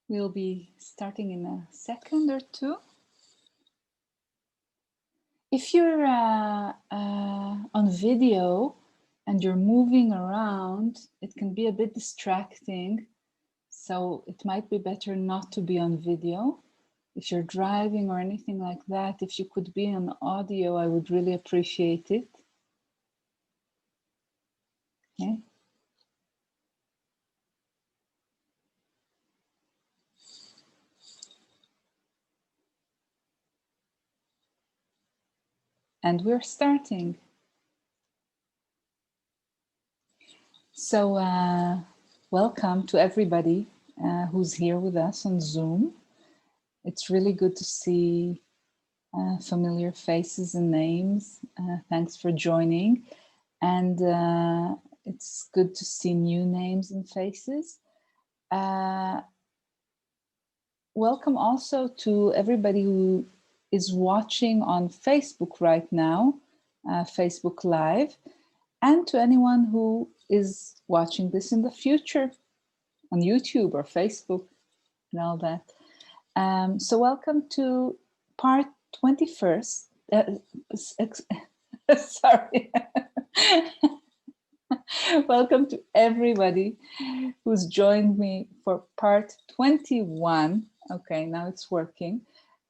We'll be starting in a second or two. If you're on video and you're moving around, it can be a bit distracting. So it might be better not to be on video. If you're driving or anything like that, if you could be on audio, I would really appreciate it. Okay. And we're starting. So welcome to everybody who's here with us on Zoom. It's really good to see familiar faces and names. Thanks for joining. And it's good to see new names and faces. Welcome also to everybody who is watching on Facebook right now, Facebook Live, and to anyone who is watching this in the future on YouTube or Facebook and all that. So welcome to part 21st. Sorry. Welcome to everybody who's joined me for part 21. Okay, now it's working.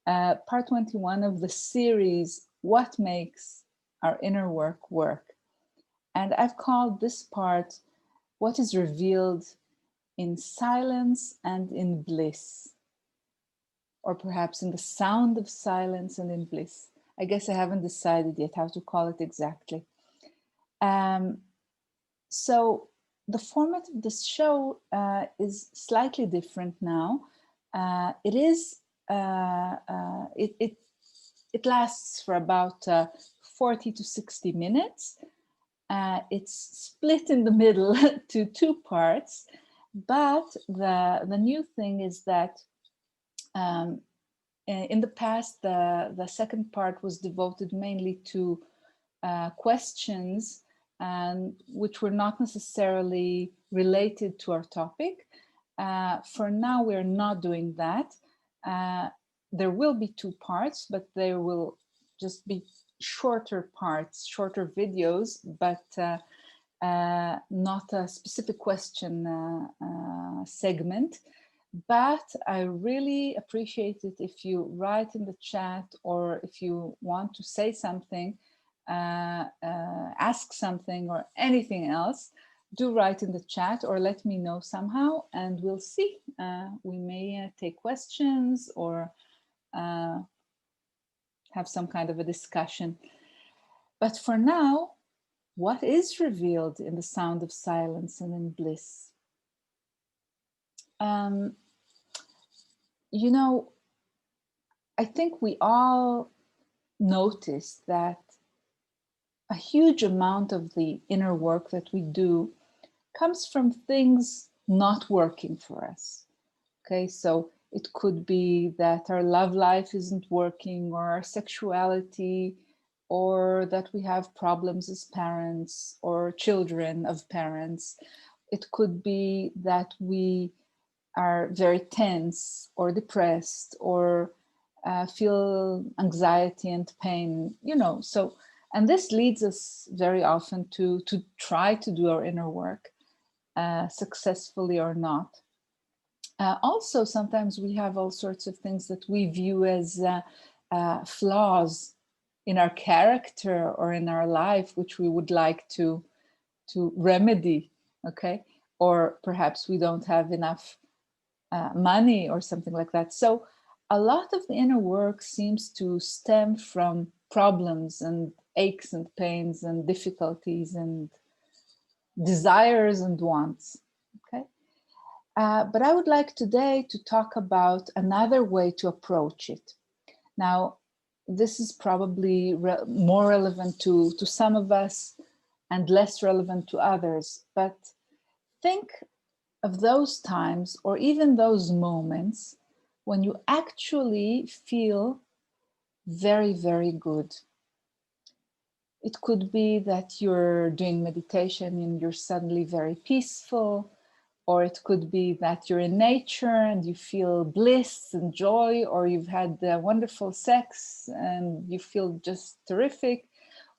Part 21 of the series, What Makes Our Inner Work Work? And I've called this part, What is Revealed in Silence and in Bliss? Or perhaps in the sound of silence and in bliss. I guess I haven't decided yet how to call it exactly. So the format of this show is slightly different now. It lasts for about 40 to 60 minutes. It's split in the middle to two parts, but the new thing is that in the past, the second part was devoted mainly to questions which were not necessarily related to our topic. For now, we're not doing that. There will be two parts, but there will just be shorter parts, shorter videos, but not a specific question segment. But I really appreciate it if you write in the chat, or if you want to say something, ask something or anything else, do write in the chat or let me know somehow, and we'll see. We may take questions or have some kind of a discussion. But for now, what is revealed in the sound of silence and in bliss? You know, I think we all notice that a huge amount of the inner work that we do comes from things not working for us. Okay, so it could be that our love life isn't working, or our sexuality, or that we have problems as parents or children of parents. It could be that we are very tense or depressed, or feel anxiety and pain, you know. So, and this leads us very often to try to do our inner work, successfully or not. Also, sometimes we have all sorts of things that we view as flaws in our character or in our life, which we would like to remedy, okay? Or perhaps we don't have enough money or something like that. So a lot of the inner work seems to stem from problems and aches and pains and difficulties and desires and wants, okay? But I would like today to talk about another way to approach it. Now, this is probably more relevant to some of us and less relevant to others, but think of those times, or even those moments, when you actually feel very, very good. It could be that you're doing meditation and you're suddenly very peaceful, or it could be that you're in nature and you feel bliss and joy, or you've had wonderful sex and you feel just terrific,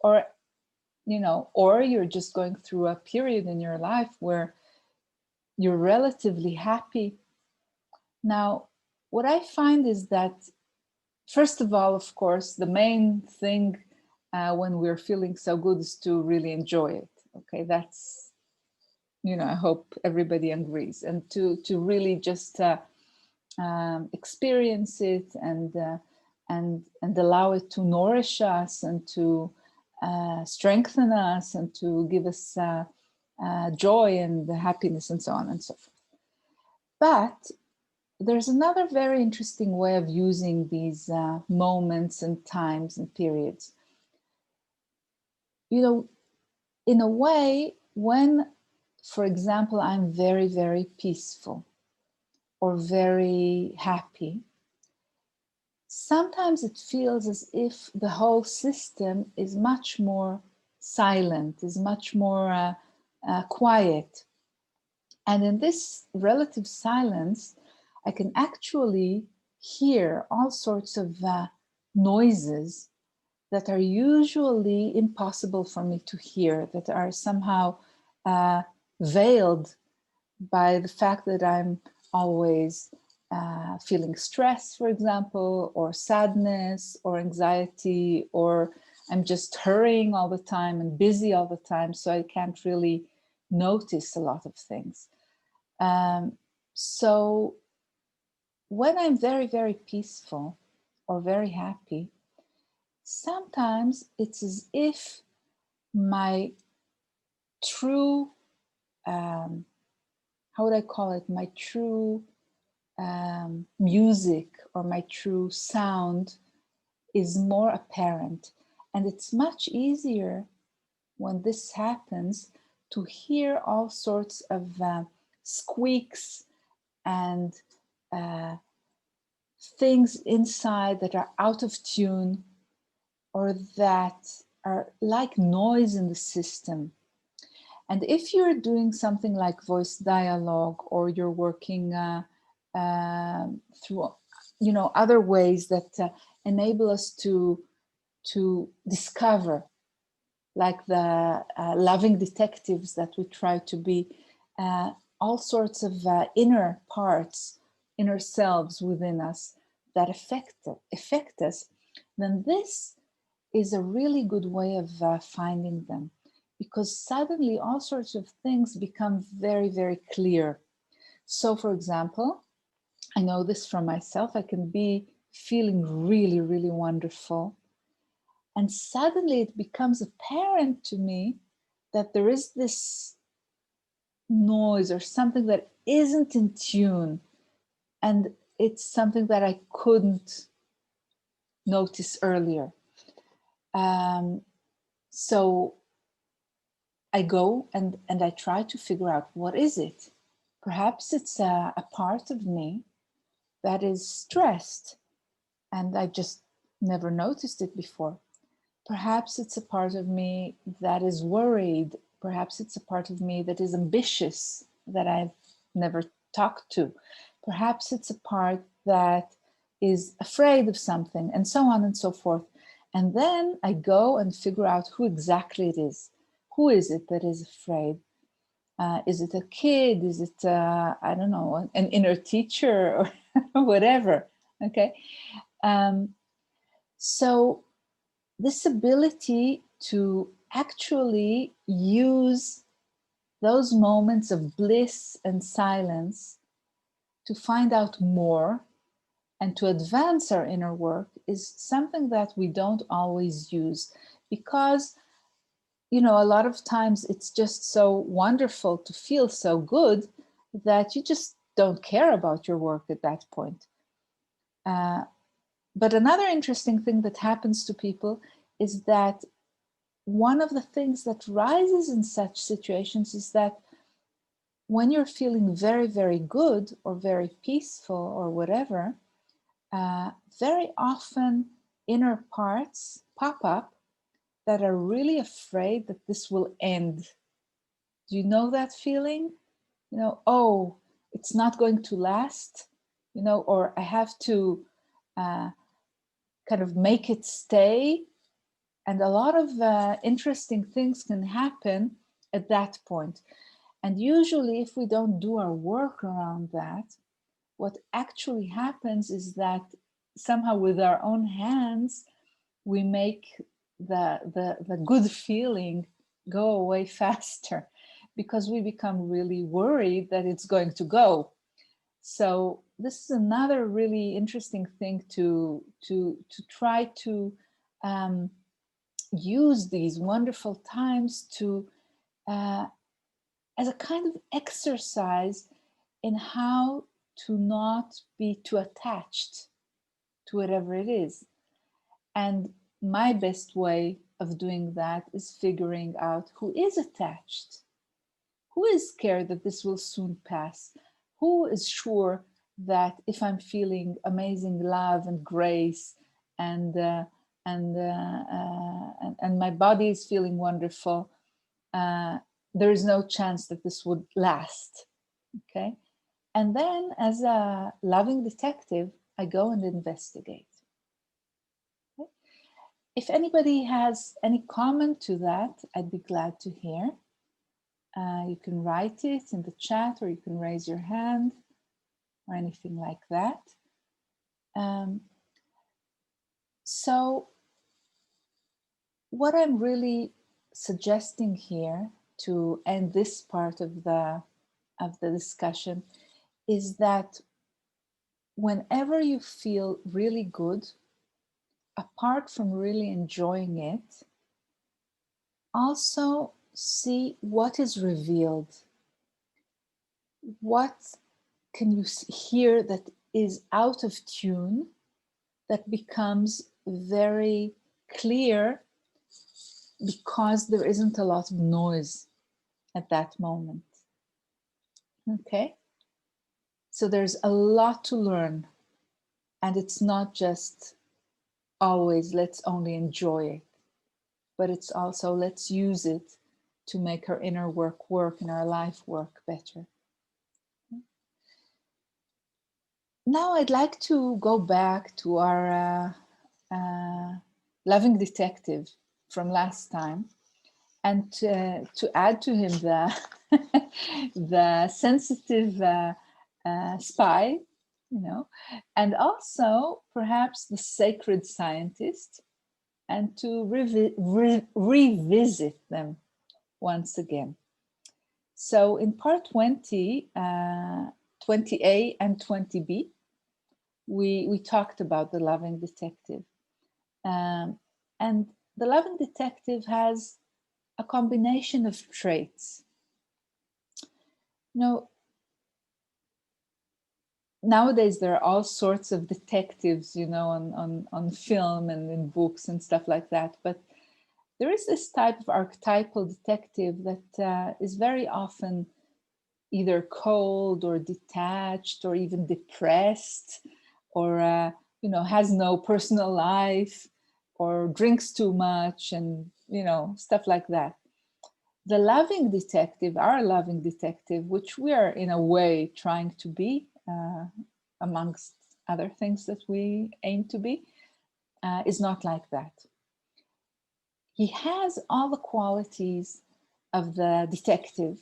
or or you're just going through a period in your life where you're relatively happy. Now, what I find is that, first of all, of course, the main thing when we're feeling so good is to really enjoy it. Okay, that's, I hope everybody agrees, and to really just experience it and allow it to nourish us and to strengthen us and to give us joy and happiness and so on and so forth. But there's another very interesting way of using these moments and times and periods. In a way, when, for example, I'm very, very peaceful or very happy, sometimes it feels as if the whole system is much more silent, is much more quiet. And in this relative silence, I can actually hear all sorts of noises that are usually impossible for me to hear, that are somehow veiled by the fact that I'm always feeling stress, for example, or sadness or anxiety, or I'm just hurrying all the time and busy all the time, so I can't really notice a lot of things. So when I'm very, very peaceful or very happy, sometimes it's as if my true, how would I call it? My true music or my true sound is more apparent. And it's much easier when this happens to hear all sorts of squeaks and things inside that are out of tune or that are like noise in the system. And if you're doing something like voice dialogue, or you're working through other ways that enable us to discover, like the loving detectives that we try to be, all sorts of inner parts, inner selves within us that affect us, then this is a really good way of finding them, because suddenly all sorts of things become very, very clear. So, for example, I know this from myself, I can be feeling really, really wonderful, and suddenly it becomes apparent to me that there is this noise or something that isn't in tune, and it's something that I couldn't notice earlier. So I go and I try to figure out, what is it? Perhaps it's a part of me that is stressed and I just never noticed it before. Perhaps it's a part of me that is worried. Perhaps it's a part of me that is ambitious that I've never talked to. Perhaps it's a part that is afraid of something, and so on and so forth. And then I go and figure out who exactly it is. Who is it that is afraid? Is it a kid? Is it, I don't know, an inner teacher or whatever? Okay. So this ability to actually use those moments of bliss and silence to find out more and to advance our inner work is something that we don't always use, because a lot of times it's just so wonderful to feel so good that you just don't care about your work at that point. But another interesting thing that happens to people is that one of the things that rises in such situations is that when you're feeling very, very good or very peaceful or whatever, very often inner parts pop up that are really afraid that this will end. Do you know that feeling? oh, it's not going to last, or I have to kind of make it stay. And a lot of interesting things can happen at that point. And usually, if we don't do our work around that, what actually happens is that somehow with our own hands, we make the good feeling go away faster, because we become really worried that it's going to go. So this is another really interesting thing to try to use these wonderful times to as a kind of exercise in how to not be too attached to whatever it is. And my best way of doing that is figuring out who is attached, who is scared that this will soon pass, who is sure that if I'm feeling amazing love and grace and my body is feeling wonderful, there is no chance that this would last. Okay. And then as a loving detective, I go and investigate. Okay? If anybody has any comment to that, I'd be glad to hear. You can write it in the chat, or you can raise your hand or anything like that. So what I'm really suggesting here to end this part of the discussion is that whenever you feel really good, apart from really enjoying it, also see what is revealed. What can you hear that is out of tune, that becomes very clear because there isn't a lot of noise at that moment. Okay? So there's a lot to learn, and it's not just always let's only enjoy it, but it's also let's use it to make our inner work and our life work better. Now I'd like to go back to our loving detective from last time, and to add to him the sensitive spy, and also perhaps the sacred scientist, and to revisit them once again. So in part 20, 20A and 20B, we talked about the loving detective. And the loving detective has a combination of traits. Nowadays there are all sorts of detectives, on film and in books and stuff like that. But there is this type of archetypal detective that is very often either cold or detached or even depressed, or has no personal life, or drinks too much, and stuff like that. The loving detective, our loving detective, which we are in a way trying to be, amongst other things that we aim to be, is not like that. He has all the qualities of the detective.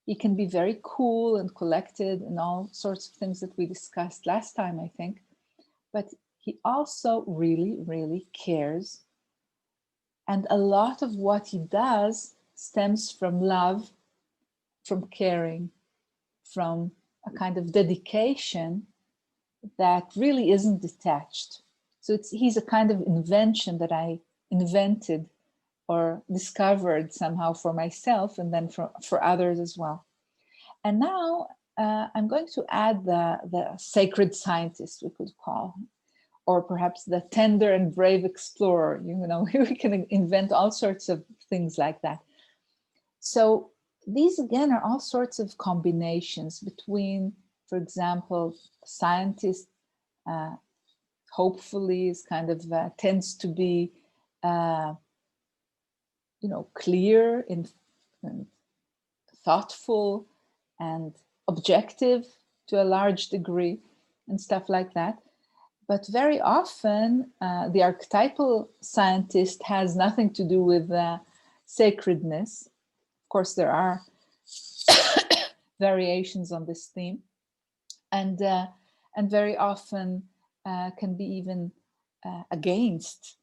He can be very cool and collected and all sorts of things that we discussed last time, I think. But he also really, really cares. And a lot of what he does stems from love, from caring, from a kind of dedication that really isn't detached. So he's a kind of invention that I invented or discovered somehow for myself, and then for others as well. And now I'm going to add the sacred scientist, we could call, or perhaps the tender and brave explorer. We can invent all sorts of things like that. So these, again, are all sorts of combinations between, for example, scientist hopefully is kind of tends to be clear and thoughtful and objective to a large degree and stuff like that. But very often, the archetypal scientist has nothing to do with sacredness. Of course, there are variations on this theme, and very often can be even against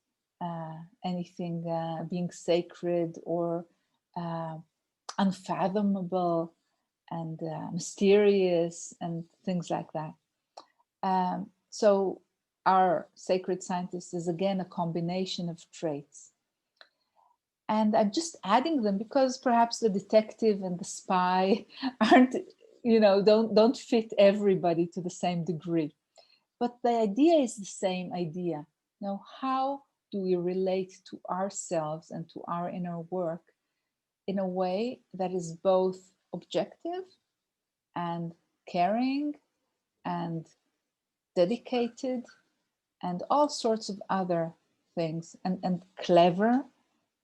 anything being sacred or unfathomable and mysterious and things like that. So our sacred scientist is again a combination of traits. And I'm just adding them because perhaps the detective and the spy aren't, don't fit everybody to the same degree. But the idea is the same idea. Now, how do we relate to ourselves and to our inner work in a way that is both objective and caring and dedicated and all sorts of other things, and clever?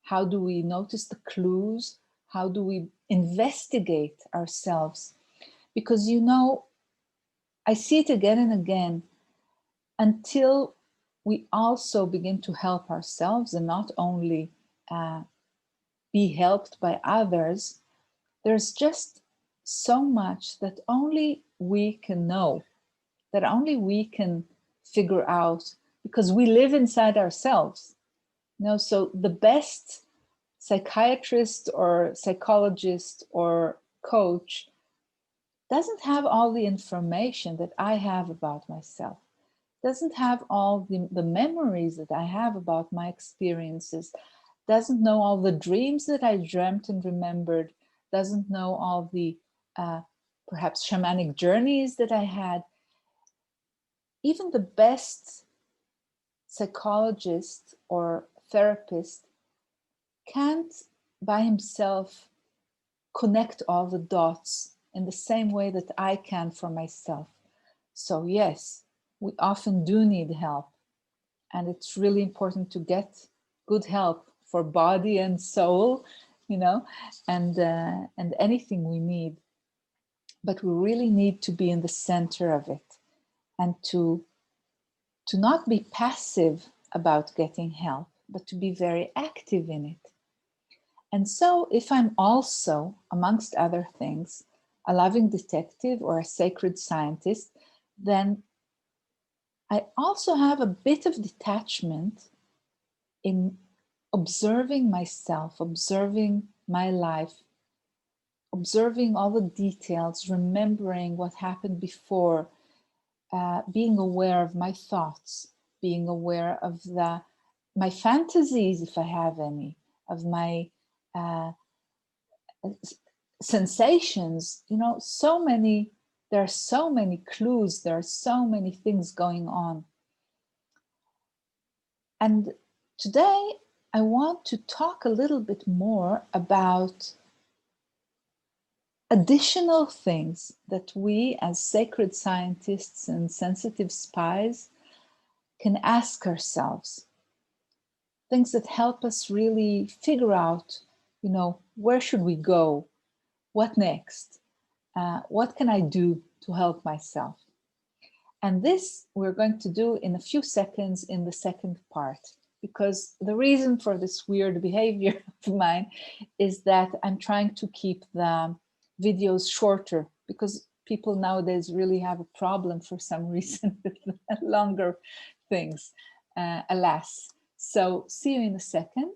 How do we notice the clues? How do we investigate ourselves? Because, I see it again and again, until we also begin to help ourselves and not only be helped by others, there's just so much that only we can know, that only we can figure out, because we live inside ourselves. So the best psychiatrist or psychologist or coach doesn't have all the information that I have about myself, doesn't have all the memories that I have about my experiences, doesn't know all the dreams that I dreamt and remembered, doesn't know all the perhaps shamanic journeys that I had. Even the best psychologist or therapist can't by himself connect all the dots in the same way that I can for myself. So yes, we often do need help, and it's really important to get good help for body and soul, and anything we need. But we really need to be in the center of it, and to not be passive about getting help, but to be very active in it. And so if I'm also, amongst other things, a loving detective or a sacred scientist, then I also have a bit of detachment in observing myself, observing my life, observing all the details, remembering what happened before, being aware of my thoughts, being aware of my fantasies, if I have any, of my sensations. There are so many clues, there are so many things going on. And today I want to talk a little bit more about additional things that we as sacred scientists and sensitive spies can ask ourselves. Things that help us really figure out, where should we go? What next? What can I do to help myself? And this we're going to do in a few seconds in the second part, because the reason for this weird behavior of mine is that I'm trying to keep the videos shorter, because people nowadays really have a problem for some reason with longer things, alas. So see you in a second.